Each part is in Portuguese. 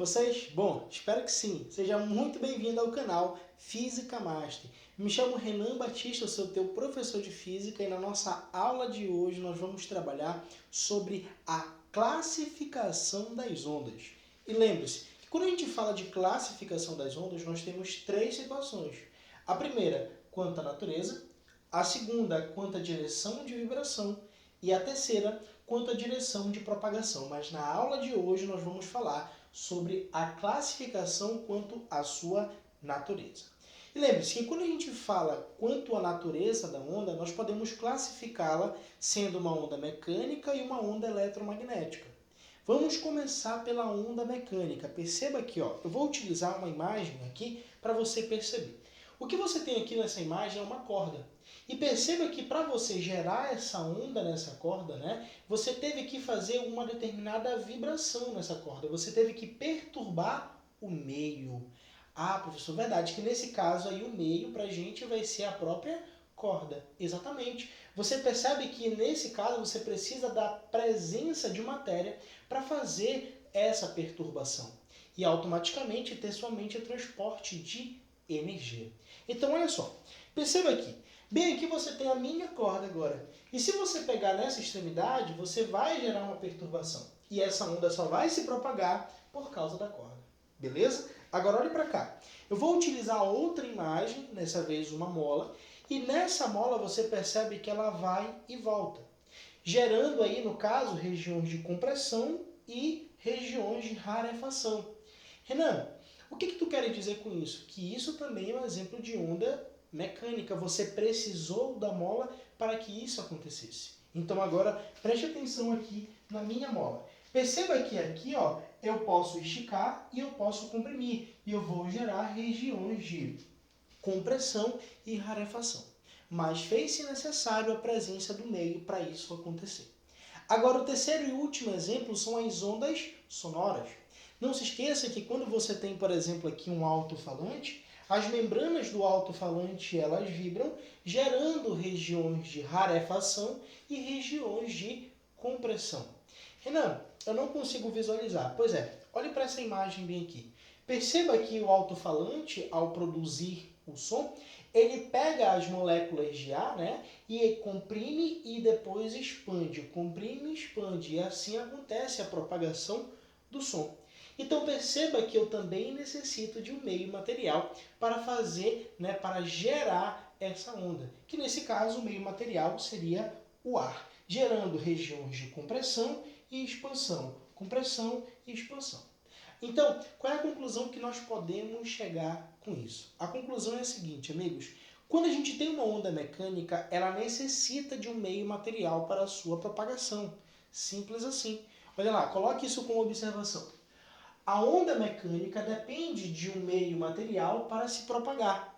vocês? Bom, espero que sim. Seja muito bem-vindo ao canal Física Master. Me chamo Renan Batista, sou teu professor de Física e na nossa aula de hoje nós vamos trabalhar sobre a classificação das ondas. E lembre-se que quando a gente fala de classificação das ondas, nós temos três situações. A primeira, quanto à natureza. A segunda, quanto à direção de vibração. E a terceira, quanto à direção de propagação. Mas na aula de hoje nós vamos falar sobre a classificação quanto à sua natureza. E lembre-se que quando a gente fala quanto à natureza da onda, nós podemos classificá-la sendo uma onda mecânica e uma onda eletromagnética. Vamos começar pela onda mecânica. Perceba aqui, ó, eu vou utilizar uma imagem aqui para você perceber. O que você tem aqui nessa imagem é uma corda. E perceba que para você gerar essa onda nessa corda, né, você teve que fazer uma determinada vibração nessa corda. Você teve que perturbar o meio. Ah, professor, verdade, que nesse caso aí o meio para a gente vai ser a própria corda. Exatamente. Você percebe que nesse caso você precisa da presença de matéria para fazer essa perturbação. E automaticamente ter somente o transporte de energia. Então, olha só. Perceba aqui. Bem, aqui você tem a minha corda agora. E se você pegar nessa extremidade, você vai gerar uma perturbação. E essa onda só vai se propagar por causa da corda. Beleza? Agora olhe para cá. Eu vou utilizar outra imagem, dessa vez uma mola. E nessa mola você percebe que ela vai e volta. Gerando aí, no caso, regiões de compressão e regiões de rarefação. Renan, o que tu quer dizer com isso? Que isso também é um exemplo de onda mecânica. Você precisou da mola para que isso acontecesse. Então agora preste atenção aqui na minha mola. Perceba que aqui, ó, eu posso esticar e eu posso comprimir. E eu vou gerar regiões de compressão e rarefação. Mas fez-se necessário a presença do meio para isso acontecer. Agora o terceiro e último exemplo são as ondas sonoras. Não se esqueça que quando você tem, por exemplo, aqui um alto-falante, as membranas do alto-falante elas vibram, gerando regiões de rarefação e regiões de compressão. Renan, eu não consigo visualizar. Pois é, olhe para essa imagem bem aqui. Perceba que o alto-falante, ao produzir o som, ele pega as moléculas de ar, né, e comprime e depois expande. Comprime e expande. E assim acontece a propagação do som. Então perceba que eu também necessito de um meio material para fazer, né, para gerar essa onda. Que nesse caso o meio material seria o ar, gerando regiões de compressão e expansão. Compressão e expansão. Então, qual é a conclusão que nós podemos chegar com isso? A conclusão é a seguinte, amigos. Quando a gente tem uma onda mecânica, ela necessita de um meio material para a sua propagação. Simples assim. Olha lá, coloque isso como observação. A onda mecânica depende de um meio material para se propagar.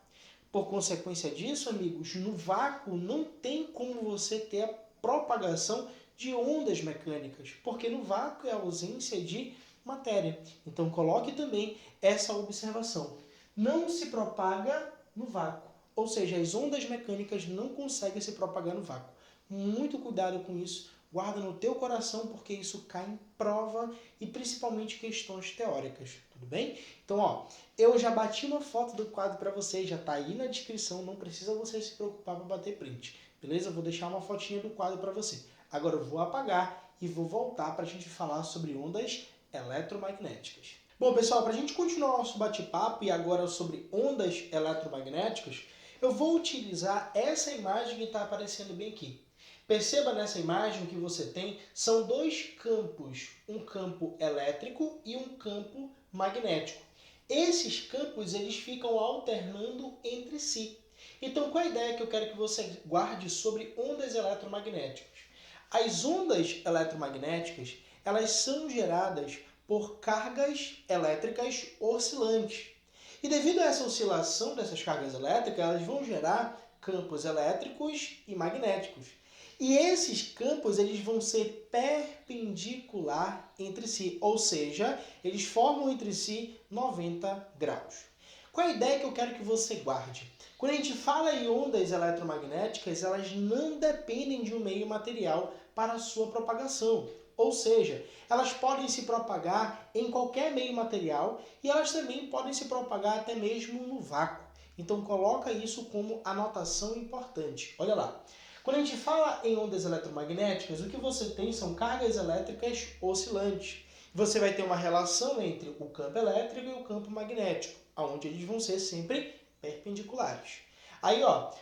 Por consequência disso, amigos, no vácuo não tem como você ter a propagação de ondas mecânicas, porque no vácuo é a ausência de matéria. Então coloque também essa observação. Não se propaga no vácuo, ou seja, as ondas mecânicas não conseguem se propagar no vácuo. Muito cuidado com isso. Guarda no teu coração, porque isso cai em prova e principalmente questões teóricas, tudo bem? Então, ó, eu já bati uma foto do quadro para vocês, já tá aí na descrição, não precisa você se preocupar para bater print, beleza? Eu vou deixar uma fotinha do quadro para você. Agora eu vou apagar e vou voltar para a gente falar sobre ondas eletromagnéticas. Bom, pessoal, para a gente continuar nosso bate-papo e agora sobre ondas eletromagnéticas, eu vou utilizar essa imagem que está aparecendo bem aqui. Perceba nessa imagem que você tem, são dois campos, um campo elétrico e um campo magnético. Esses campos eles ficam alternando entre si. Então, qual a ideia que eu quero que você guarde sobre ondas eletromagnéticas? As ondas eletromagnéticas, elas são geradas por cargas elétricas oscilantes. E devido a essa oscilação dessas cargas elétricas, elas vão gerar campos elétricos e magnéticos. E esses campos eles vão ser perpendicular entre si, ou seja, eles formam entre si 90 graus. Qual é a ideia que eu quero que você guarde? Quando a gente fala em ondas eletromagnéticas, elas não dependem de um meio material para a sua propagação. Ou seja, elas podem se propagar em qualquer meio material e elas também podem se propagar até mesmo no vácuo. Então coloca isso como anotação importante. Olha lá. Quando a gente fala em ondas eletromagnéticas, o que você tem são cargas elétricas oscilantes. Você vai ter uma relação entre o campo elétrico e o campo magnético, onde eles vão ser sempre perpendiculares. Aí,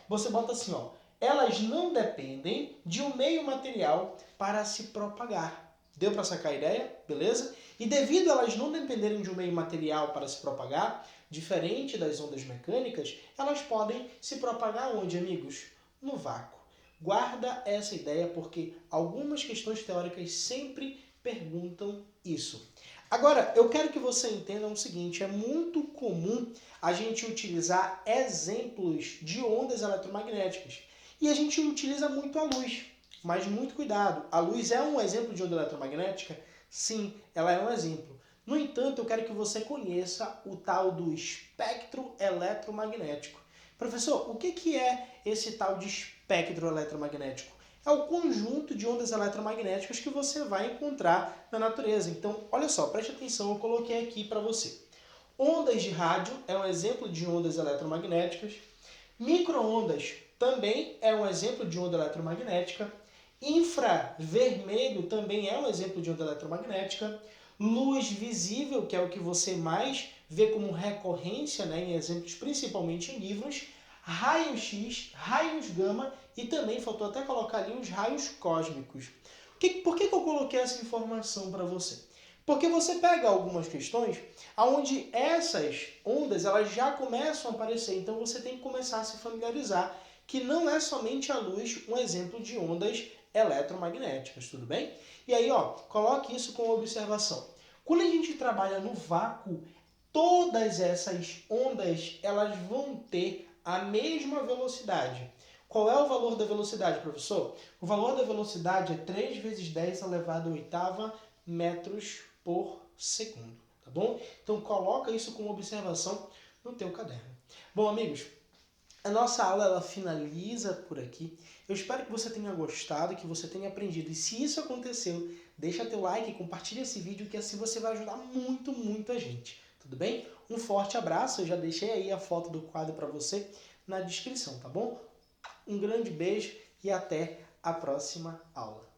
você bota assim, elas não dependem de um meio material para se propagar. Deu para sacar a ideia? Beleza? E devido a elas não dependerem de um meio material para se propagar, diferente das ondas mecânicas, elas podem se propagar onde, amigos? No vácuo. Guarda essa ideia porque algumas questões teóricas sempre perguntam isso. Agora, eu quero que você entenda o seguinte, é muito comum a gente utilizar exemplos de ondas eletromagnéticas. E a gente utiliza muito a luz, mas muito cuidado. A luz é um exemplo de onda eletromagnética? Sim, ela é um exemplo. No entanto, eu quero que você conheça o tal do espectro eletromagnético. Professor, o que é esse tal de espectro eletromagnético? É o conjunto de ondas eletromagnéticas que você vai encontrar na natureza. Então, olha só, preste atenção, eu coloquei aqui para você. Ondas de rádio é um exemplo de ondas eletromagnéticas. Micro-ondas também é um exemplo de onda eletromagnética. Infravermelho também é um exemplo de onda eletromagnética. Luz visível, que é o que você mais vê como recorrência, em exemplos, principalmente em livros. Raios-X, raios gama e também faltou até colocar ali os raios cósmicos. Por que eu coloquei essa informação para você? Porque você pega algumas questões onde essas ondas elas já começam a aparecer, então você tem que começar a se familiarizar que não é somente a luz um exemplo de ondas eletromagnéticas, tudo bem? E aí, coloque isso como observação. Quando a gente trabalha no vácuo, todas essas ondas elas vão ter a mesma velocidade. Qual é o valor da velocidade, professor? O valor da velocidade é 3 vezes 10 elevado à oitava metros por segundo, tá bom? Então coloca isso como observação no teu caderno. Bom, amigos, a nossa aula ela finaliza por aqui. Eu espero que você tenha gostado, que você tenha aprendido. E se isso aconteceu, deixa teu like, compartilha esse vídeo, que assim você vai ajudar muito, muito a gente. Tudo bem? Um forte abraço. Eu já deixei aí a foto do quadro para você na descrição, tá bom? Um grande beijo e até a próxima aula.